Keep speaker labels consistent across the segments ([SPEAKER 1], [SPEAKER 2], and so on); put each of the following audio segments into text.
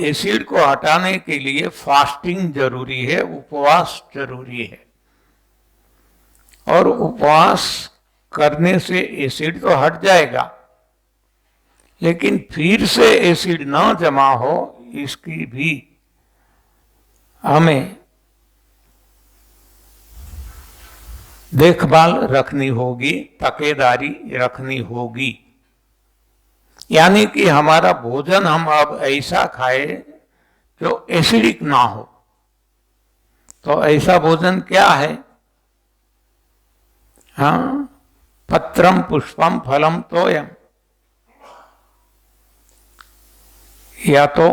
[SPEAKER 1] Acid को हटाने के लिए फास्टिंग जरूरी है, उपवास जरूरी है। और उपवास करने से एसिड तो हट जाएगा, लेकिन फिर से एसिड न जमा हो इसकी भी हमें देखभाल रखनी होगी, तकेदारी रखनी होगी। यानी कि हमारा भोजन हम अब ऐसा खाए जो एसिडिक ना हो। तो ऐसा भोजन क्या है? हाँ, पत्रम पुष्पम फलम तोयम, या तो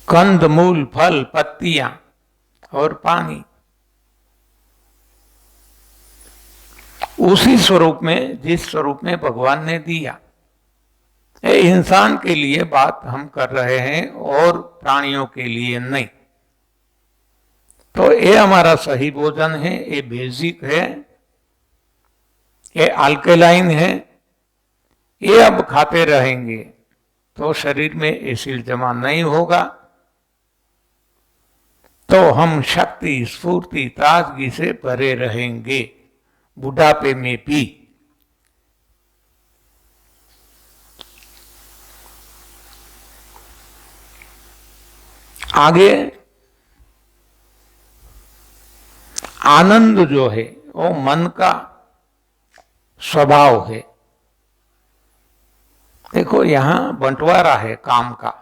[SPEAKER 1] कंद मूल फल पत्तियां और पानी, उसी स्वरूप में जिस स्वरूप में भगवान ने दिया। ये इंसान के लिए बात हम कर रहे हैं और प्राणियों के लिए नहीं। तो ये हमारा सही भोजन है, ये बेसिक है, ये अल्कलाइन है। ये अब खाते रहेंगे तो शरीर में एसिड जमा नहीं होगा, तो हम शक्ति स्फूर्ति ताजगी से भरे रहेंगे बुढ़ापे में भी। आगे आनंद जो है वो मन का स्वभाव है। देखो यहां बंटवारा है काम का।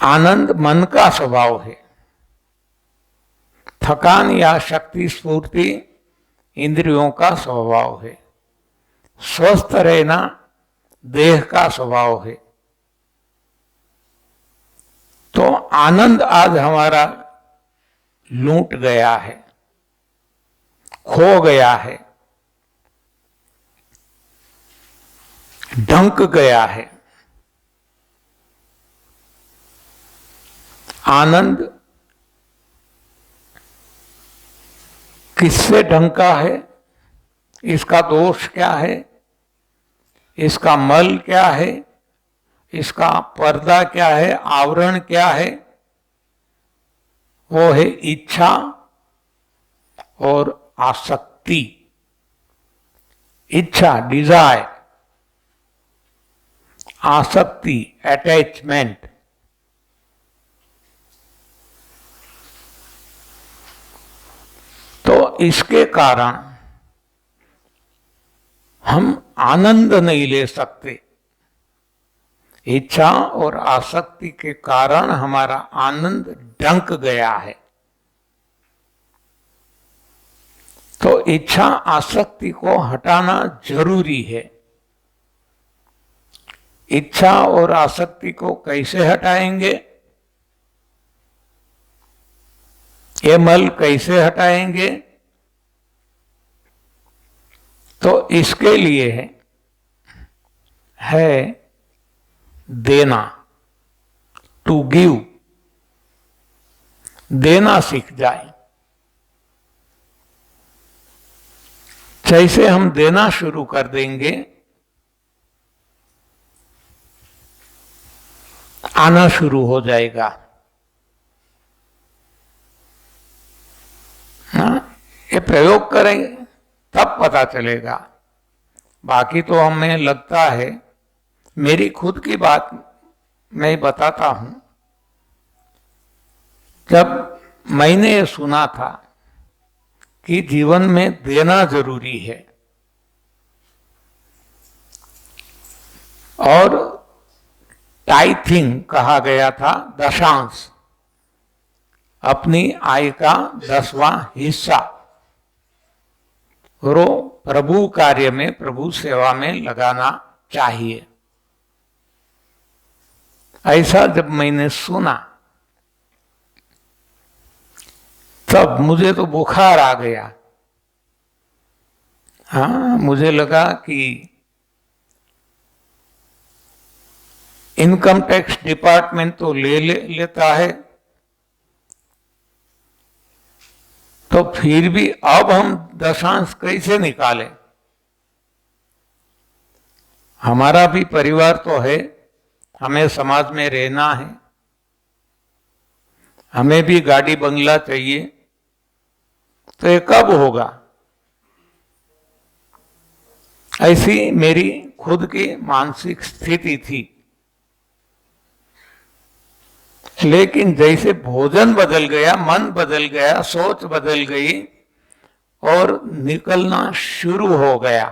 [SPEAKER 1] आनंद मन का स्वभाव है, थकान या शक्ति स्फूर्ति इंद्रियों का स्वभाव है, स्वस्थ रहना देह का स्वभाव है। तो आनंद आज हमारा लूट गया है, खो गया है, ढंक गया है। आनंद किससे ढंका है? इसका दोष क्या है? इसका मल क्या है? इसका पर्दा क्या है? आवरण क्या है? वो है इच्छा और आसक्ति। इच्छा डिजायर, आसक्ति अटैचमेंट। तो इसके कारण हम आनंद नहीं ले सकते। इच्छा और आसक्ति के कारण हमारा आनंद ढंक गया है। तो इच्छा आसक्ति को हटाना जरूरी है। इच्छा और आसक्ति को कैसे हटाएंगे? ये मल कैसे हटाएंगे? तो इसके लिए है देना, टू गिव। देना सीख जाए। जैसे हम देना शुरू कर देंगे, आना शुरू हो जाएगा। हाँ, ये प्रयोग करेंगे तब पता चलेगा। बाकी तो हमें लगता है, मेरी खुद की बात मैं बताता हूं। जब मैंने ये सुना था कि जीवन में देना जरूरी है और टाइथिंग कहा गया था, दशांश, अपनी आय का 10वां हिस्सा वो प्रभु कार्य में, प्रभु सेवा में लगाना चाहिए। ऐसा जब मैंने सुना तब मुझे तो बुखार आ गया। हाँ, मुझे लगा कि इनकम टैक्स डिपार्टमेंट तो लेता है, तो फिर भी अब हम दशांश कैसे निकालें? हमारा भी परिवार तो है, हमें समाज में रहना है, हमें भी गाड़ी बंगला चाहिए, तो ये कब होगा? ऐसी मेरी खुद की मानसिक स्थिति थी। लेकिन जैसे भोजन बदल गया, मन बदल गया, सोच बदल गई और निकलना शुरू हो गया।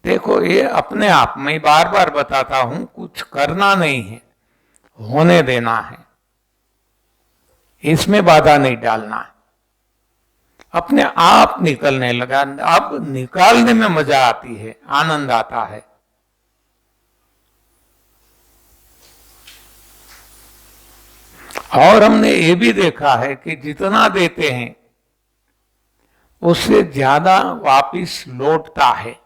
[SPEAKER 1] देखो, ये अपने आप में बार बार बताता हूं, कुछ करना नहीं है, होने देना है, इसमें बाधा नहीं डालना है। अपने आप निकलने लगा। अब निकालने में मजा आती है, आनंद आता है। और हमने ये भी देखा है कि जितना देते हैं उससे ज्यादा वापिस लौटता है।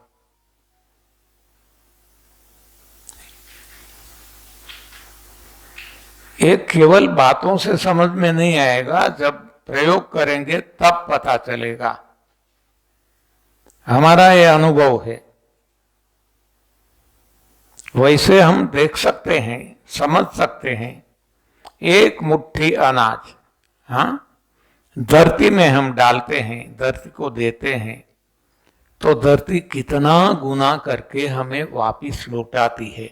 [SPEAKER 1] ये केवल बातों से समझ में नहीं आएगा, जब प्रयोग करेंगे तब पता चलेगा। हमारा ये अनुभव है। वैसे हम देख सकते हैं, समझ सकते हैं। एक मुट्ठी अनाज, हाँ, धरती में हम डालते हैं, धरती को देते हैं, तो धरती कितना गुना करके हमें वापिस लौटाती है।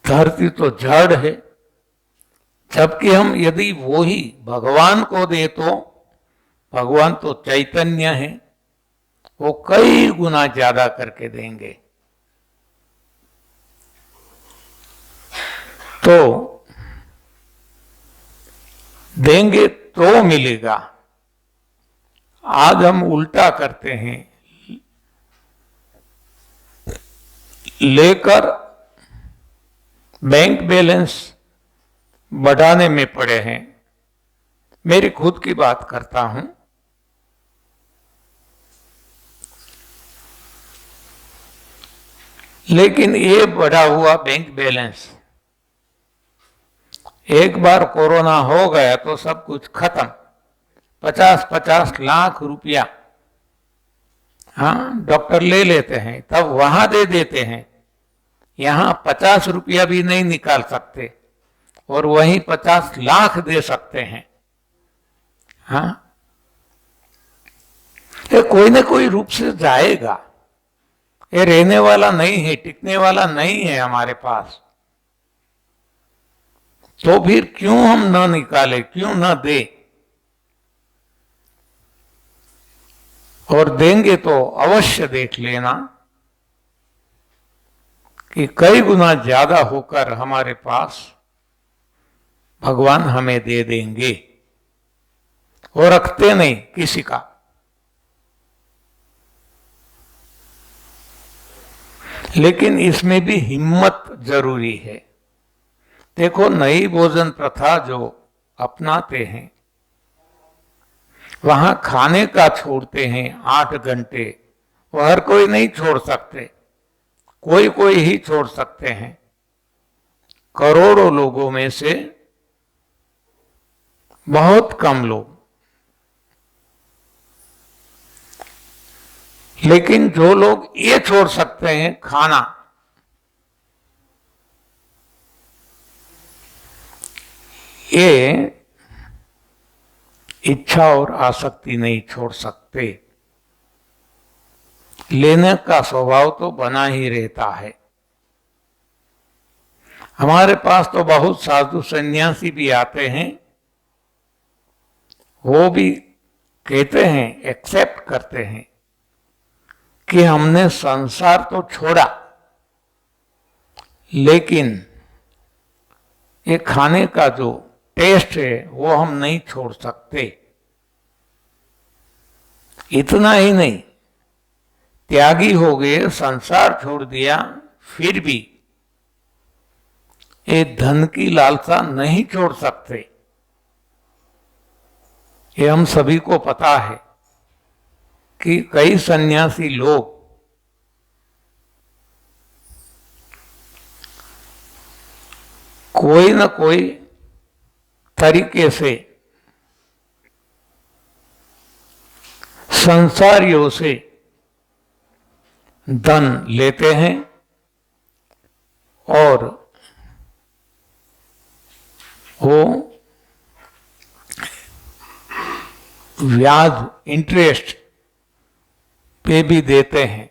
[SPEAKER 1] धरती तो जड़ है, जबकि हम यदि वो ही भगवान को दे तो भगवान तो चैतन्य है, वो कई गुना ज्यादा करके देंगे। तो देंगे तो मिलेगा। आज हम उल्टा करते हैं, लेकर बैंक बैलेंस बढ़ाने में पड़े हैं। मेरी खुद की बात करता हूं। लेकिन ये बढ़ा हुआ बैंक बैलेंस एक बार कोरोना हो गया तो सब कुछ खत्म। 50-50 लाख रुपया, हाँ, डॉक्टर ले लेते हैं, तब वहां दे देते हैं। यहां 50 रुपया भी नहीं निकाल सकते और वहीं 50 लाख दे सकते हैं। हाँ, ये कोई ना कोई रूप से जाएगा। ये रहने वाला नहीं है, टिकने वाला नहीं है हमारे पास। तो फिर क्यों हम न निकाले, क्यों न दे? और देंगे तो अवश्य देख लेना कि कई गुना ज्यादा होकर हमारे पास भगवान हमें दे देंगे। वो रखते नहीं किसी का। लेकिन इसमें भी हिम्मत जरूरी है। देखो, नई भोजन प्रथा जो अपनाते हैं, वहां खाने का छोड़ते हैं 8 घंटे। वो हर कोई नहीं छोड़ सकते, कोई कोई ही छोड़ सकते हैं। करोड़ों लोगों में से बहुत कम लोग। लेकिन जो लोग ये छोड़ सकते हैं खाना, ये इच्छा और आसक्ति नहीं छोड़ सकते। लेने का स्वभाव तो बना ही रहता है। हमारे पास तो बहुत साधु सन्यासी भी आते हैं, वो भी कहते हैं, एक्सेप्ट करते हैं कि हमने संसार तो छोड़ा, लेकिन ये खाने का जो टेस्ट है वो हम नहीं छोड़ सकते। इतना ही नहीं, त्यागी हो गए, संसार छोड़ दिया, फिर भी ये धन की लालसा नहीं छोड़ सकते। ये हम सभी को पता है कि कई सन्यासी लोग कोई न कोई तरीके से संसारियों से धन लेते हैं और वो ब्याज इंटरेस्ट पे भी देते हैं।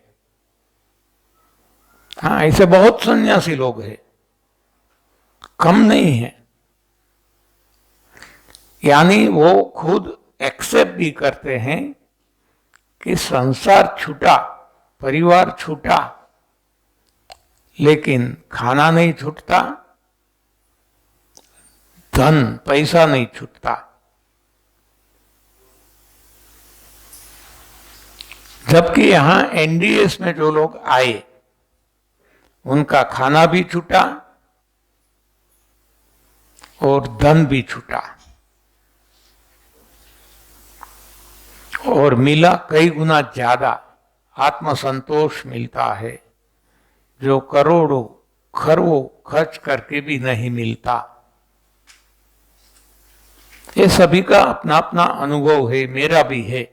[SPEAKER 1] हाँ, ऐसे बहुत सन्यासी लोग हैं, कम नहीं है। यानी वो खुद एक्सेप्ट भी करते हैं कि संसार छूटा, परिवार छूटा, लेकिन खाना नहीं छूटता, धन पैसा नहीं छूटता। जबकि यहां एनडीएस में जो लोग आए उनका खाना भी छूटा और धन भी छूटा, और मिला कई गुना ज्यादा आत्मसंतोष मिलता है, जो करोड़ों खरबों खर्च करके भी नहीं मिलता। ये सभी का अपना अपना अनुभव है, मेरा भी है।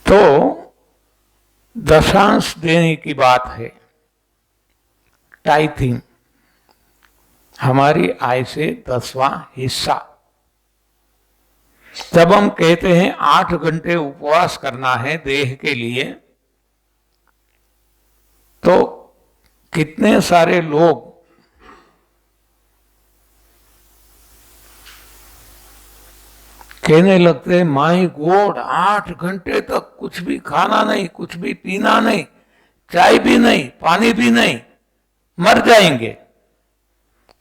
[SPEAKER 1] तो दशांश देने की बात है, टाइथिंग, हमारी आय से 10वां हिस्सा। जब हम कहते हैं 8 घंटे उपवास करना है देह के लिए, तो कितने सारे लोग कहने लगते हैं, माय गॉड, 8 घंटे तक कुछ भी खाना नहीं, कुछ भी पीना नहीं, चाय भी नहीं, पानी भी नहीं, मर जाएंगे।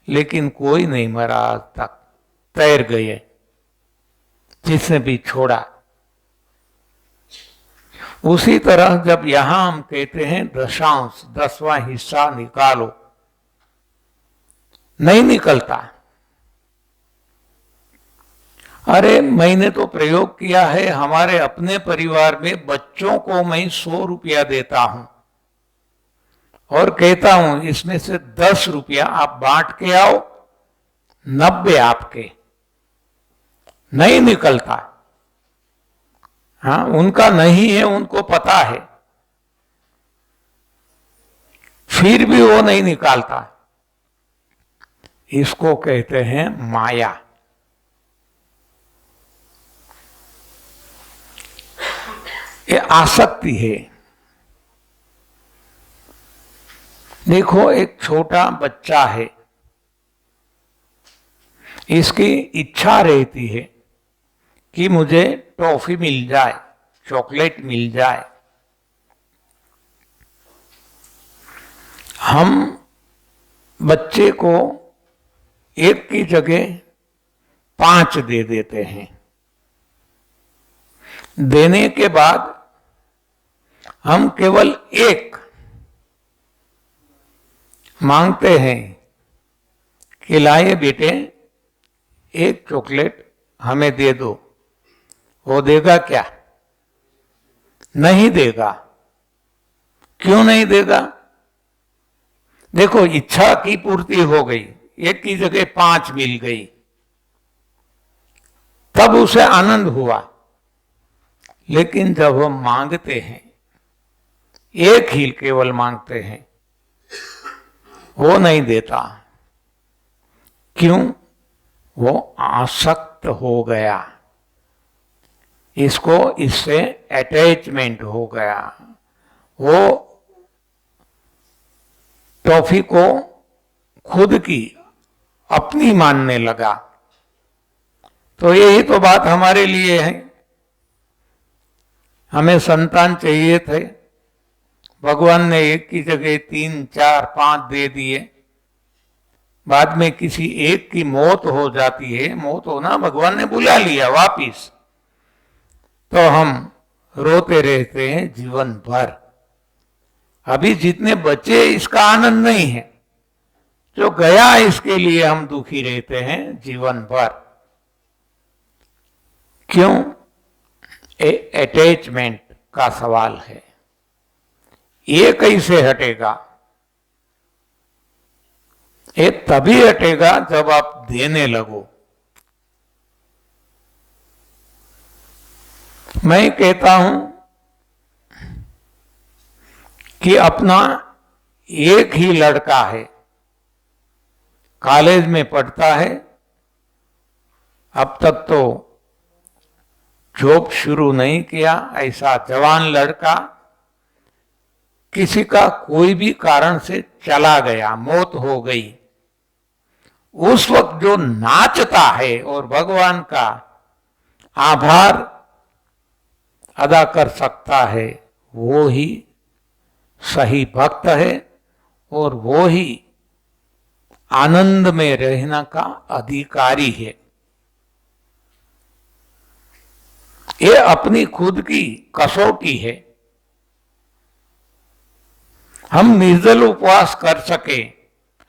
[SPEAKER 1] लेकिन कोई नहीं मरा आज तक, तैर गए जिसने भी छोड़ा। उसी तरह जब यहां हम कहते हैं दशांश, 10वां हिस्सा निकालो, नहीं निकलता। अरे मैंने तो प्रयोग किया है, हमारे अपने परिवार में बच्चों को मैं 100 रुपया देता हूं और कहता हूं इसमें से 10 रुपया आप बांट के आओ, 90 आपके। नहीं निकलता। हाँ, उनका नहीं है, उनको पता है, फिर भी वो नहीं निकालता। इसको कहते हैं माया। ये आसक्ति है। देखो, एक छोटा बच्चा है, इसकी इच्छा रहती है कि मुझे टॉफी मिल जाए, चॉकलेट मिल जाए। हम बच्चे को 1 की जगह 5 दे देते हैं। देने के बाद हम केवल 1 मांगते हैं कि लाए बेटे 1 चॉकलेट हमें दे दो। वो देगा क्या? नहीं देगा। क्यों नहीं देगा? देखो, इच्छा की पूर्ति हो गई, 1 की जगह 5 मिल गई, तब उसे आनंद हुआ। लेकिन जब हम मांगते हैं, 1 ही केवल मांगते हैं, वो नहीं देता। क्यों? वो आसक्त हो गया, इसको इससे अटैचमेंट हो गया। वो टॉफी को खुद की अपनी मानने लगा। तो यही तो बात हमारे लिए है। हमें संतान चाहिए थे, भगवान ने 1 की जगह 3, 4, 5 दे दिए। बाद में किसी एक की मौत हो जाती है, मौत होना भगवान ने बुला लिया वापिस, तो हम रोते रहते हैं जीवन भर। अभी जितने बचे इसका आनंद नहीं है, जो गया इसके लिए हम दुखी रहते हैं जीवन भर। क्यों? अटैचमेंट का सवाल है। ये कैसे हटेगा? ये तभी हटेगा जब आप देने लगो। मैं कहता हूं कि अपना एक ही लड़का है, कॉलेज में पढ़ता है, अब तक तो जॉब शुरू नहीं किया, ऐसा जवान लड़का किसी का कोई भी कारण से चला गया, मौत हो गई, उस वक्त जो नाचता है और भगवान का आभार अदा कर सकता है, वो ही सही भक्त है और वो ही आनंद में रहने का अधिकारी है। ये अपनी खुद की कसौटी है। हम निर्जल उपवास कर सके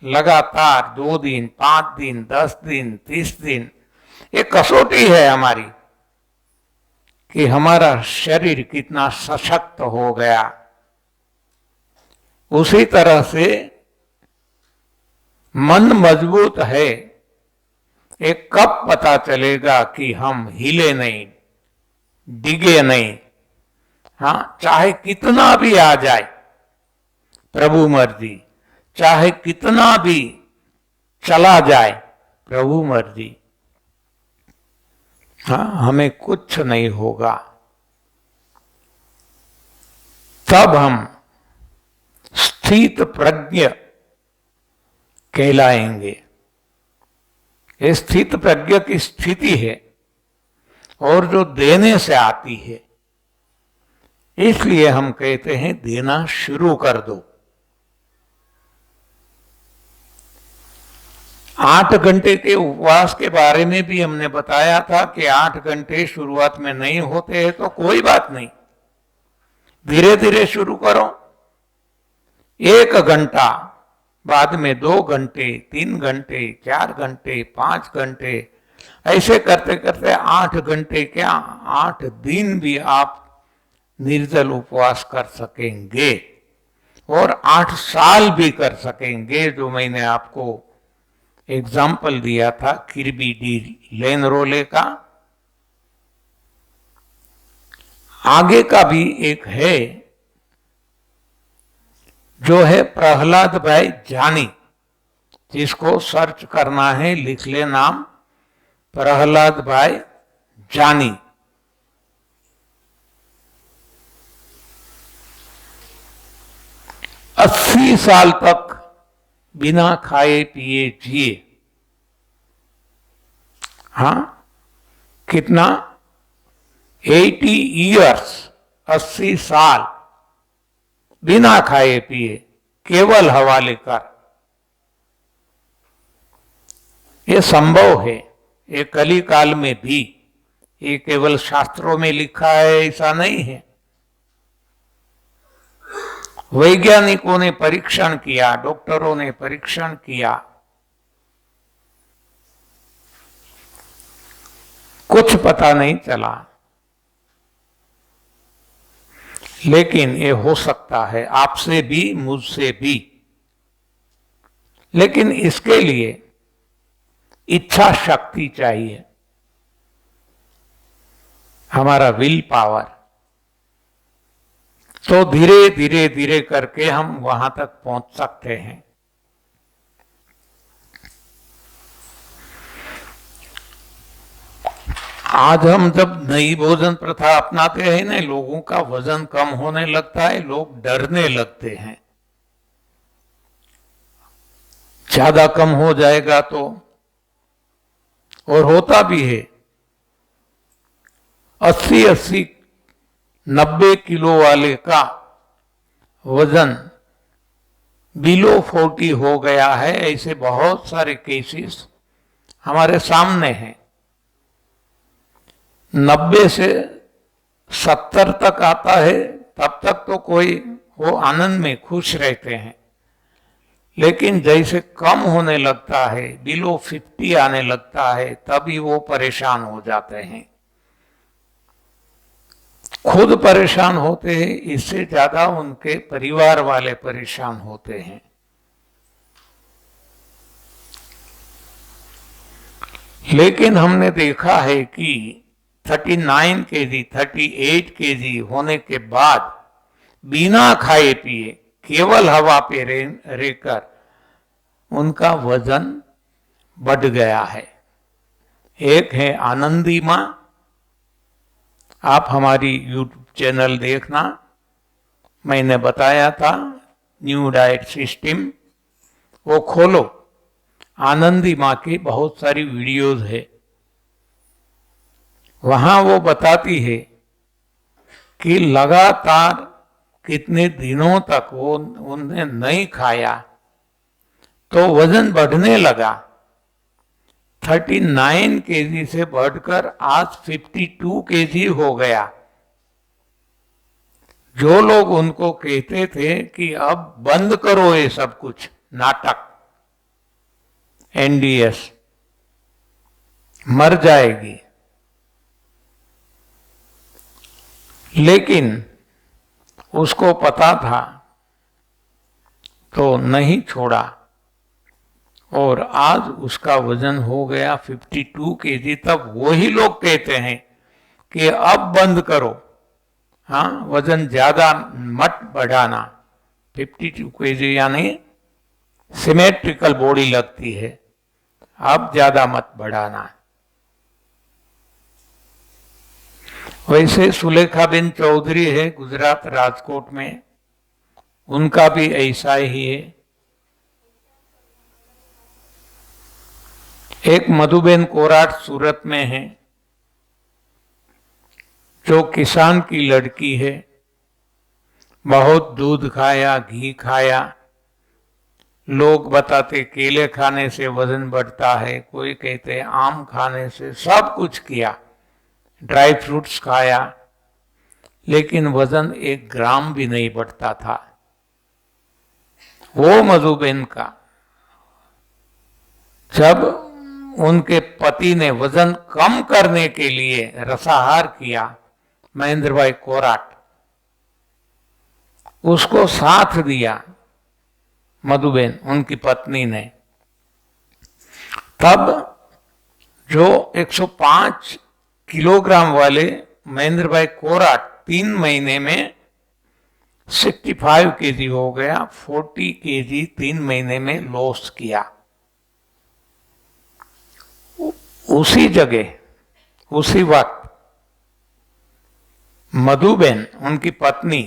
[SPEAKER 1] लगातार 2 दिन, 5 दिन, 10 दिन, 30 दिन, ये कसौटी है हमारी कि हमारा शरीर कितना सशक्त हो गया। उसी तरह से मन मजबूत है, एक कब पता चलेगा कि हम हिले नहीं, डिगे नहीं। हाँ, चाहे कितना भी आ जाए, प्रभु मर्जी, चाहे कितना भी चला जाए, प्रभु मर्जी, हाँ, हमें कुछ नहीं होगा। तब हम स्थित प्रज्ञ कहलाएंगे। ये स्थित प्रज्ञ की स्थिति है और जो देने से आती है, इसलिए हम कहते हैं देना शुरू कर दो। 8 घंटे के उपवास के बारे में भी हमने बताया था कि 8 घंटे शुरुआत में नहीं होते हैं तो कोई बात नहीं, धीरे धीरे शुरू करो। 1 घंटा, बाद में 2 घंटे, 3 घंटे, 4 घंटे, 5 घंटे, ऐसे करते करते 8 घंटे क्या, 8 दिन भी आप निर्जल उपवास कर सकेंगे और 8 साल भी कर सकेंगे। जो मैंने आपको एग्जाम्पल दिया था किर्बी डी लेनरोले का। आगे का भी एक है जो है प्रहलाद भाई जानी, जिसको सर्च करना है लिख ले नाम, प्रहलाद भाई जानी। अस्सी साल तक बिना खाए पिए जिए। हाँ, कितना, 80 ईयर्स, 80 साल बिना खाए पिए, केवल हवा लेकर। ये संभव है, ये कली काल में भी, ये केवल शास्त्रों में लिखा है ऐसा नहीं है। वैज्ञानिकों ने परीक्षण किया, डॉक्टरों ने परीक्षण किया, कुछ पता नहीं चला, लेकिन ये हो सकता है आपसे भी, मुझसे भी। लेकिन इसके लिए इच्छा शक्ति चाहिए, हमारा विल पावर। तो धीरे धीरे धीरे करके हम वहां तक पहुंच सकते हैं। आज हम जब नई भोजन प्रथा अपनाते हैं ना, लोगों का वजन कम होने लगता है, लोग डरने लगते हैं, ज्यादा कम हो जाएगा तो, और होता भी है। 80-80, 90 किलो वाले का वजन बिलो 40 हो गया है, ऐसे बहुत सारे केसेस हमारे सामने हैं। 90 से 70 तक आता है, तब तक तो कोई वो आनंद में खुश रहते हैं, लेकिन जैसे कम होने लगता है, बिलो 50 आने लगता है, तभी वो परेशान हो जाते हैं। खुद परेशान होते हैं, इससे ज्यादा उनके परिवार वाले परेशान होते हैं। लेकिन हमने देखा है कि 39 केजी 38 केजी होने के बाद बिना खाए पिए केवल हवा पे रहकर उनका वजन बढ़ गया है। एक है आनंदी माँ, आप हमारी यूट्यूब चैनल देखना, मैंने बताया था न्यू डाइट सिस्टम, वो खोलो, आनंदी माँ की बहुत सारी वीडियोस है, वहां वो बताती है कि लगातार कितने दिनों तक वो उन्हें नहीं खाया तो वजन बढ़ने लगा। 39 केजी से बढ़कर आज 52 केजी हो गया। जो लोग उनको कहते थे कि अब बंद करो ये सब कुछ नाटक, एनडीएस मर जाएगी, लेकिन उसको पता था तो नहीं छोड़ा और आज उसका वजन हो गया 52 केजी। तब वही लोग कहते हैं कि अब बंद करो, हाँ वजन ज्यादा मत बढ़ाना। 52 केजी यानी सिमेट्रिकल बॉडी लगती है, अब ज्यादा मत बढ़ाना। वैसे सुलेखाबेन चौधरी है गुजरात राजकोट में, उनका भी ऐसा ही है। एक मधुबेन कोराट सूरत में है, जो किसान की लड़की है, बहुत दूध खाया, घी खाया, लोग बताते केले खाने से वजन बढ़ता है, कोई कहते आम खाने से, सब कुछ किया, ड्राई फ्रूट्स खाया, लेकिन वजन 1 ग्राम भी नहीं बढ़ता था। वो मधुबेन का जब उनके पति ने वजन कम करने के लिए रसाहार किया, महेंद्र भाई कोराट, उसको साथ दिया मधुबेन उनकी पत्नी ने, तब जो 105 किलोग्राम वाले महेंद्र भाई कोराट 3 महीने में 65 केजी हो गया, 40 केजी 3 महीने में लॉस किया। उसी जगह उसी वक्त मधुबेन उनकी पत्नी,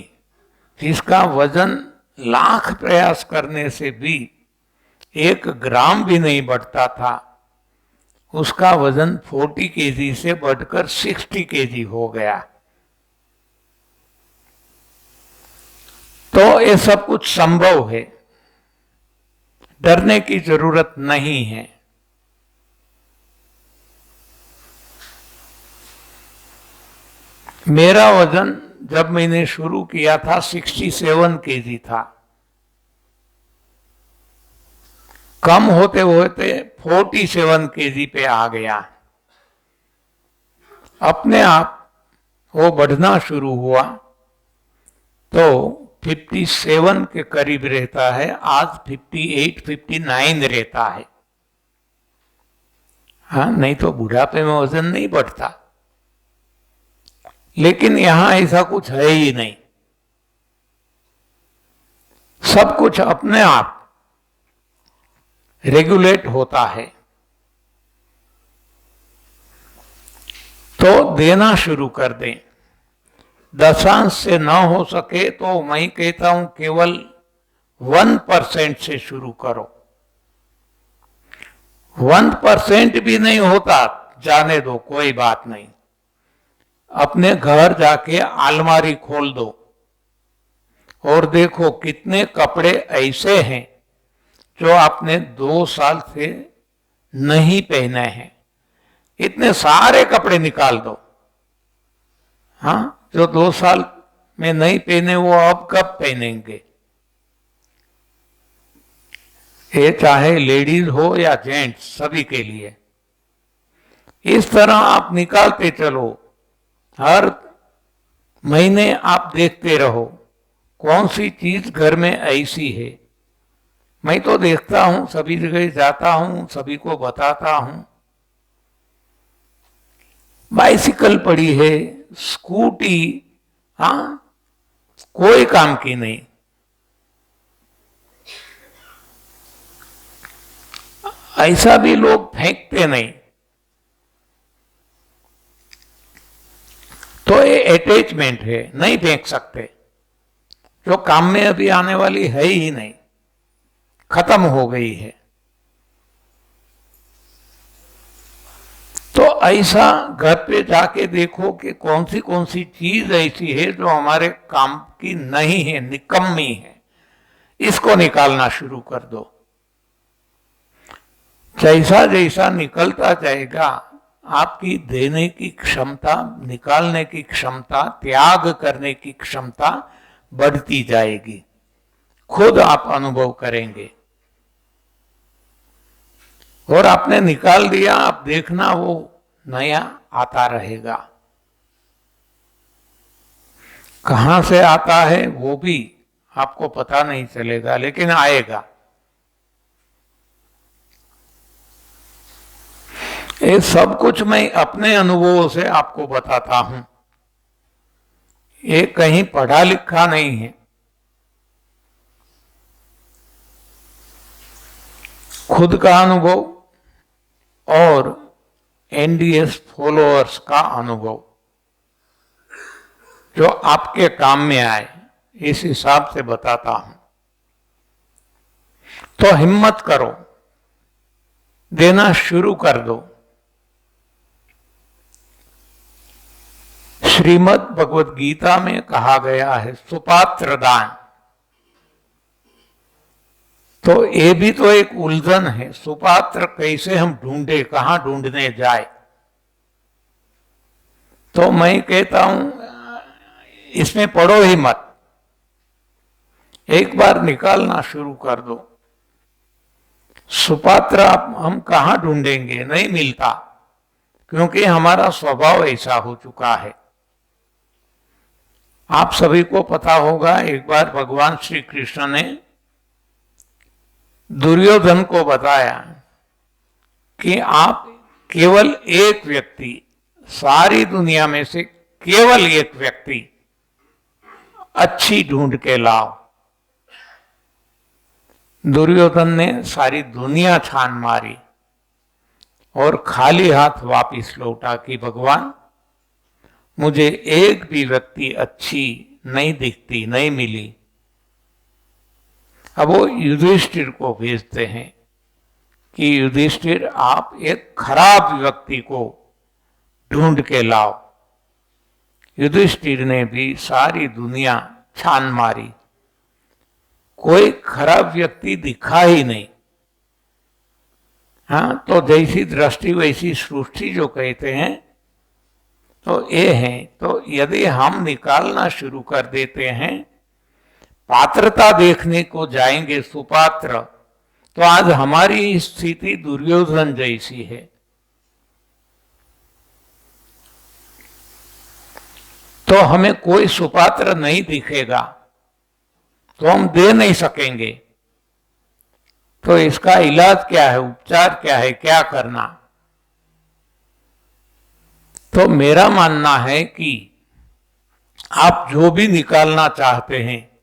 [SPEAKER 1] जिसका वजन लाख प्रयास करने से भी 1 ग्राम भी नहीं बढ़ता था, उसका वजन 40 केजी से बढ़कर 60 केजी हो गया। तो ये सब कुछ संभव है, डरने की जरूरत नहीं है। मेरा वजन जब मैंने शुरू किया था 67 केजी था, कम होते होते 47 केजी पे आ गया। अपने आप वो बढ़ना शुरू हुआ तो 57 के करीब रहता है, आज 58 59 रहता है। हाँ, नहीं तो बुढ़ापे में वजन नहीं बढ़ता, लेकिन यहां ऐसा कुछ है ही नहीं। सब कुछ अपने आप रेगुलेट होता है। तो देना शुरू कर दें, दशांश से ना हो सके तो मैं कहता हूं केवल 1% से शुरू करो। 1% भी नहीं होता, जाने दो, कोई बात नहीं। अपने घर जाके अलमारी खोल दो और देखो कितने कपड़े ऐसे हैं जो आपने 2 साल से नहीं पहने हैं। इतने सारे कपड़े निकाल दो, हाँ, जो 2 साल में नहीं पहने वो अब कब पहनेंगे। ये चाहे लेडीज हो या जेंट्स, सभी के लिए इस तरह आप निकालते चलो। हर महीने आप देखते रहो कौन सी चीज घर में ऐसी है। मैं तो देखता हूं, सभी जगह जाता हूं, सभी को बताता हूं। बाइसिकल पड़ी है, स्कूटी, हाँ, कोई काम की नहीं। ऐसा भी लोग फेंकते नहीं। तो ये अटैचमेंट है, नहीं फेंक सकते, जो काम में अभी आने वाली है ही नहीं, खत्म हो गई है। तो ऐसा घर पे जाके देखो कि कौन सी चीज ऐसी है जो हमारे काम की नहीं है, निकम्मी है, इसको निकालना शुरू कर दो। जैसा जैसा निकलता जाएगा, आपकी देने की क्षमता, निकालने की क्षमता, त्याग करने की क्षमता बढ़ती जाएगी, खुद आप अनुभव करेंगे। और आपने निकाल दिया, आप देखना वो नया आता रहेगा। कहां से आता है वो भी आपको पता नहीं चलेगा, लेकिन आएगा। ये सब कुछ मैं अपने अनुभवों से आपको बताता हूं, ये कहीं पढ़ा लिखा नहीं है, खुद का अनुभव और एनडीएस फॉलोअर्स का अनुभव, जो आपके काम में आए, इस हिसाब से बताता हूं। तो हिम्मत करो, देना शुरू कर दो। श्रीमद् भगवद गीता में कहा गया है सुपात्र दान। तो ये भी तो एक उलझन है, सुपात्र कैसे हम ढूंढे, कहां ढूंढने जाए। तो मैं कहता हूं इसमें पड़ो ही मत, एक बार निकालना शुरू कर दो। सुपात्र हम कहां ढूंढेंगे, नहीं मिलता, क्योंकि हमारा स्वभाव ऐसा हो चुका है। आप सभी को पता होगा, एक बार भगवान श्री कृष्ण ने दुर्योधन को बताया कि आप केवल एक व्यक्ति, सारी दुनिया में से केवल एक व्यक्ति अच्छी ढूंढ के लाओ। दुर्योधन ने सारी दुनिया छान मारी और खाली हाथ वापिस लौटा कि भगवान, मुझे एक भी व्यक्ति अच्छी नहीं दिखती, नहीं मिली। अब वो युधिष्ठिर को भेजते हैं कि युधिष्ठिर, आप एक खराब व्यक्ति को ढूंढ के लाओ। युधिष्ठिर ने भी सारी दुनिया छान मारी, कोई खराब व्यक्ति दिखा ही नहीं। हाँ, तो जैसी दृष्टि वैसी सृष्टि जो कहते हैं, तो ये है। तो यदि हम निकालना शुरू कर देते हैं, पात्रता देखने को जाएंगे सुपात्र, तो आज हमारी स्थिति दुर्योधन जैसी है। तो हमें कोई सुपात्र नहीं दिखेगा, तो हम दे नहीं सकेंगे। तो इसका इलाज क्या है, उपचार क्या है, क्या करना? तो मेरा मानना है कि आप जो भी निकालना चाहते हैं,